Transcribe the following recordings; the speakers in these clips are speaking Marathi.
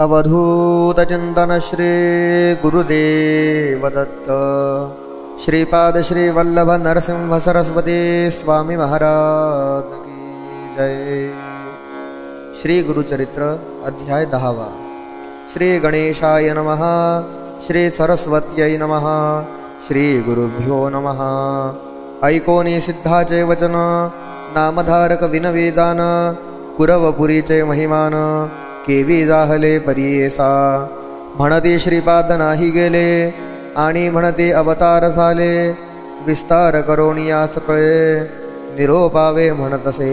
अवधूत चिंतन श्री गुरुदेव दत्त श्रीपाद श्री वल्लभ नरसिंह सरस्वती स्वामी महाराज की जय। श्री गुरुचरित्र अध्याय 10। श्री गणेशाय नमः। श्री सरस्वत्यै नमः। श्री गुरुभ्यो नमः। ऐकोनी सिद्धाचे वचन नामधारक विनवेदान कुरवपुरीचे महिमान केवी जाहले परियेसा। म्हणते श्रीपाद नाही गेले आणि म्हणते अवतार झाले विस्तार करोनिया सकळे निरोपावे म्हणतसे।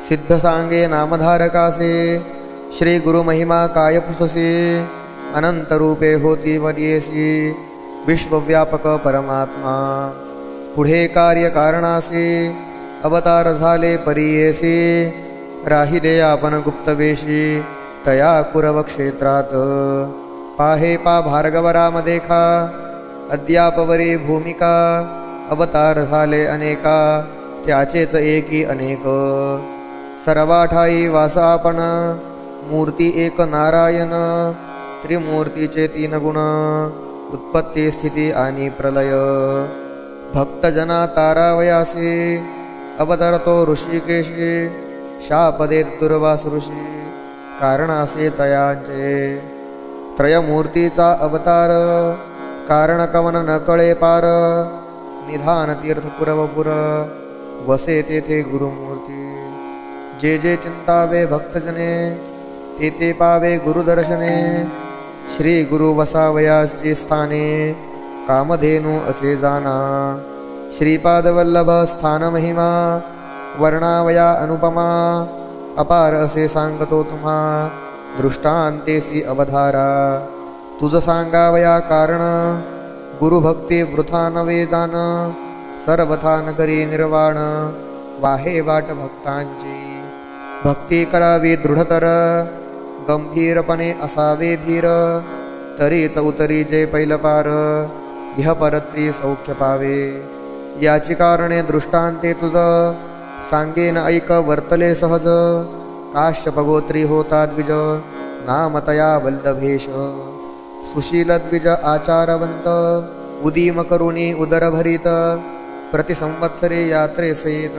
सिद्ध सांगे नामधारकासे श्री गुरु महिमा काय पुससे। अनंत रूपे होती परियेसी विश्वव्यापक परमात्मा पुढे कार्य कारणासे अवतार झाले परियेसी। राहिले आपण गुप्तवेशी तया कुरव क्षेत्रात पाहे पा भार्गवरामध्ये खा अद्यापवरी भूमिका अवतार झाले अनेका त्याचेच एकी अनेक। सर्वाठाई वास आपण मूर्ती एक नारायण त्रिमूर्तीचे 3 गुण उत्पत्ती स्थिती आणि प्रलय। भक्तजना तारावयासी अवतरतो ऋषिकेशी शापदेत दुर्वास ऋषी कारण असे तयाचे। त्रयमूर्तीचा अवतार कारण कवन न कळे पार निधान तीर्थ पुरवपुर वसे तेथे गुरुमूर्ती। जे जे चिंतावे भक्तजने ते ते पावे गुरुदर्शने। श्री गुरु वसावयाचे स्थाने कामधेनु असे जाना। श्रीपाद वल्लभ स्थान महिमा वर्णावया अनुपमा अपार असे सांगतो तुम्हा दृष्टांतेसी अवधारा। तुझ सांगावया कारण गुरुभक्ती वृथा नवेदान सर्वथा न करी निर्वाण वाहे वाट भक्तांची। भक्ती करावी दृढतर गंभीरपणे असावे धीर तरीच उतरी जे पैलपार इह परत्री सौख्य पावे। याची कारणे दृष्टांते तुझ सांगेन ऐक वर्तले सहज। काश्यपगोत्री होता द्विज नामतया वल्लभेश। सुशील द्विज आचारवंत उदीम करुणी उदरभरित प्रतिसंवत्सरे यात्रे सहित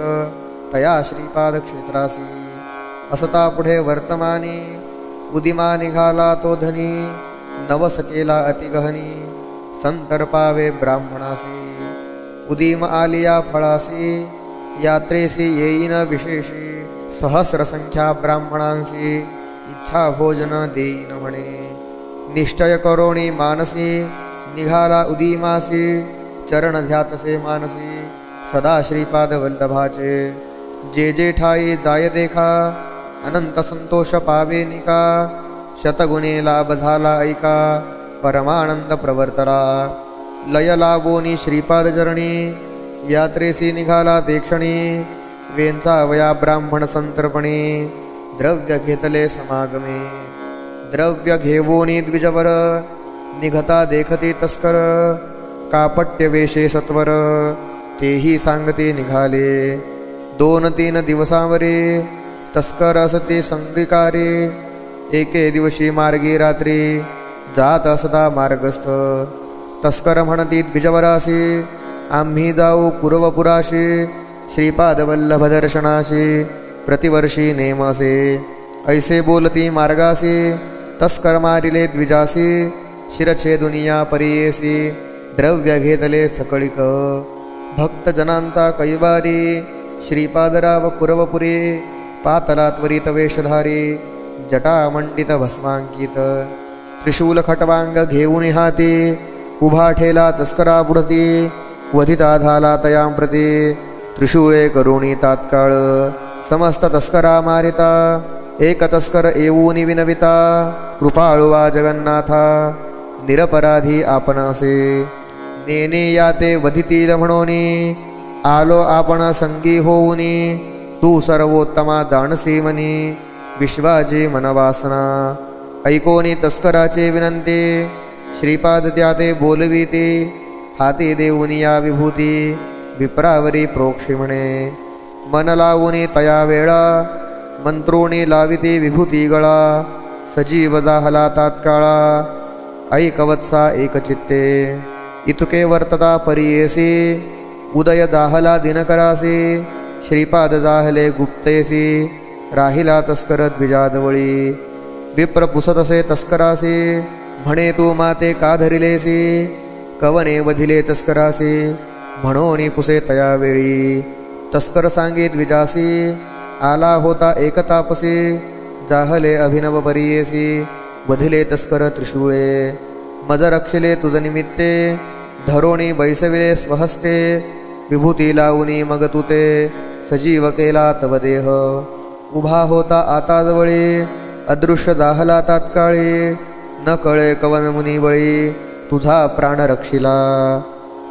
तया श्रीपाद क्षेत्रासी। असता पुढे वर्तमानी उदिमा निघाला तो धनी नवस केला अतिगहनी संतर्पावे ब्राह्मणासी। उदीम आलिया फळासी यात्रेसी येईन विशेषी सहस्र संख्या ब्राह्मणांसी इच्छा भोजन देईन म्हणे। निश्चय करोणी मानसी निघाला उदीमासी चरण ध्यातसे मानसी सदा श्रीपाद वल्लभाचे। जे जे ठाई जाय देखा अनंत संतोष पावे निका शतगुणे लाभ झाला ऐका परमानंद प्रवर्तला। लय लावोनी श्रीपाद चरणी यात्रेसी निघाला देक्षणी वेंचावया ब्राह्मण संतर्पणे द्रव्य घेतले समागमे। द्रव्य घेवोनी द्विजवर निघता देखती तस्कर कापट्य वेशे सत्वर तेही सांगते निघाले। 2-3 दिवसांवरे तस्कर असते संगीकारे एके दिवशी मार्गी रात्री जात असता मार्गस्थ। तस्कर म्हणती द्विजवरासी आम्ही जाऊ कुरवपुराशी श्रीपाद वल्लभ दर्शनाशी प्रतिवर्षी नेमसे। ऐसे बोलती मार्गासी तस्कर मारिले द्विजासी शिरछेदुनिया परियेसी द्रव्य घेतले सकळिक। भक्तजनांचा कैवारी श्रीपादराव कुरवपुरी पातला त्वरित वेशधारी जटामंडित भस्मांकित। त्रिशूल खटवांग घेऊन हाती उभा ठेला तस्करा पुढती वधिता झाला तयां प्रती त्रिशूळे करुणी तात्काळ समस्त तस्करा मारिता। एक तस्कर येऊनी विनविता कृपाळुवा जगन्नाथा निरपराधी आपण असे। नेने याते वधितील म्हणोनी आलो आपण संगी होऊनी तू सर्वोत्तमा जाणसी मनी विश्वाची मनवासना। ऐकोनी तस्कराचे विनंती श्रीपाद त्याते बोलविते हाती देऊनी या विभूती विप्रावरी प्रोक्षी म्हणे। मन लावूनी तया वेळा मंत्रोणी लाविते विभूती गळा सजीव जाहला तात्काळा ऐकवत्सा एकचित्ते इतुके वर्तता परियेसी उदय जाहला दिनकरासी श्रीपाद जाहले गुप्तेसी राहिला तस्कर द्विजादवळी विप्र पुसतसे तस्करासी म्हणे तू माते का धरिलेसी कवने वधिले तस्करासी म्हणोनी पुसे तया वेळी तस्कर सांगे द्विजासी आला होता एकतापसी जाहले अभिनव परियेसी वधिले तस्कर त्रिशूळे मज रक्षिले तुझ निमित्ते धरोणी बैसविले स्वहस्ते विभूती लावूनी मग तुते सजीव केला तव देह उभा होता आता जवळी अदृश्य जाहला तात्काळी न कळे कवन मुनी बळी तुझा प्राण रक्षिला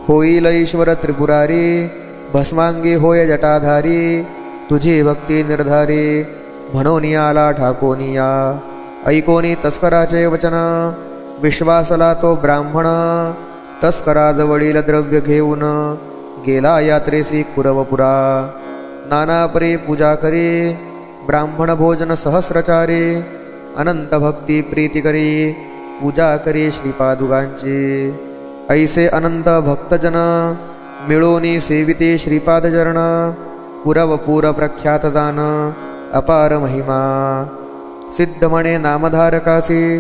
होईल ईश्वर त्रिपुरारी भस्मांगी होय जटाधारी तुझी भक्ती निर्धारी म्हणून आला ठाकोनिया ऐकोनी तस्कराचे वचन विश्वासला तो ब्राह्मण तस्कराजवळील द्रव्य घेऊन गेला यात्रेसी कुरवपुरा नानापरी पूजा करी ब्राह्मण भोजन सहस्रचारी अनंत भक्ती प्रीती करी पूजा करी श्रीपादुगांची ऐसे अनंत भक्तजन मिळोनी सेविते श्रीपादचरण कुरवपूर प्रख्यात जान अपार महिमा सिद्ध म्हणे नामधारकासी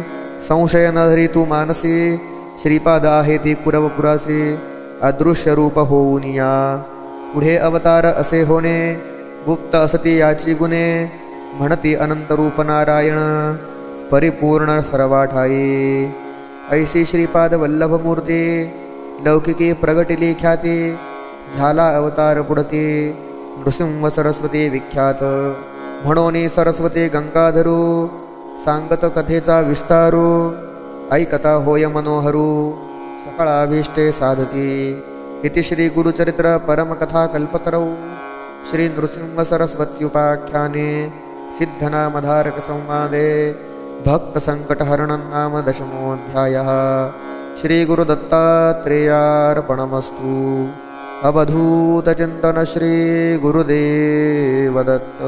संशय न धरी तू मानसी श्रीपाद आहे ती कुरवपुरासी अदृश्य रूप होऊन या पुढे अवतार असे होणे गुप्त असती याची गुणे म्हणती अनंत रूप नारायण परिपूर्ण सर्वाठाई ऐसी श्रीपाद वल्लभ मूर्ती लौकिकी प्रगटिली ख्याती झाला अवतार पुढती नृसिंह सरस्वती विख्यात म्हणोनी सरस्वती गंगाधरू सांगत कथेचा विस्तारू ऐकता होय मनोहरू सकळाभीष्टे साधती इति श्री गुरुचरित्र परमकथा कल्पतरौ श्री नृसिंह सरस्वत्युपाख्याने सिद्धनामधारक संवादे भक्त संकटहरणं नाम दशमोऽध्यायः श्री गुरुदत्तात्रेयार्पणमस्तु अवधूत चिंतन श्री गुरुदेव दत्त।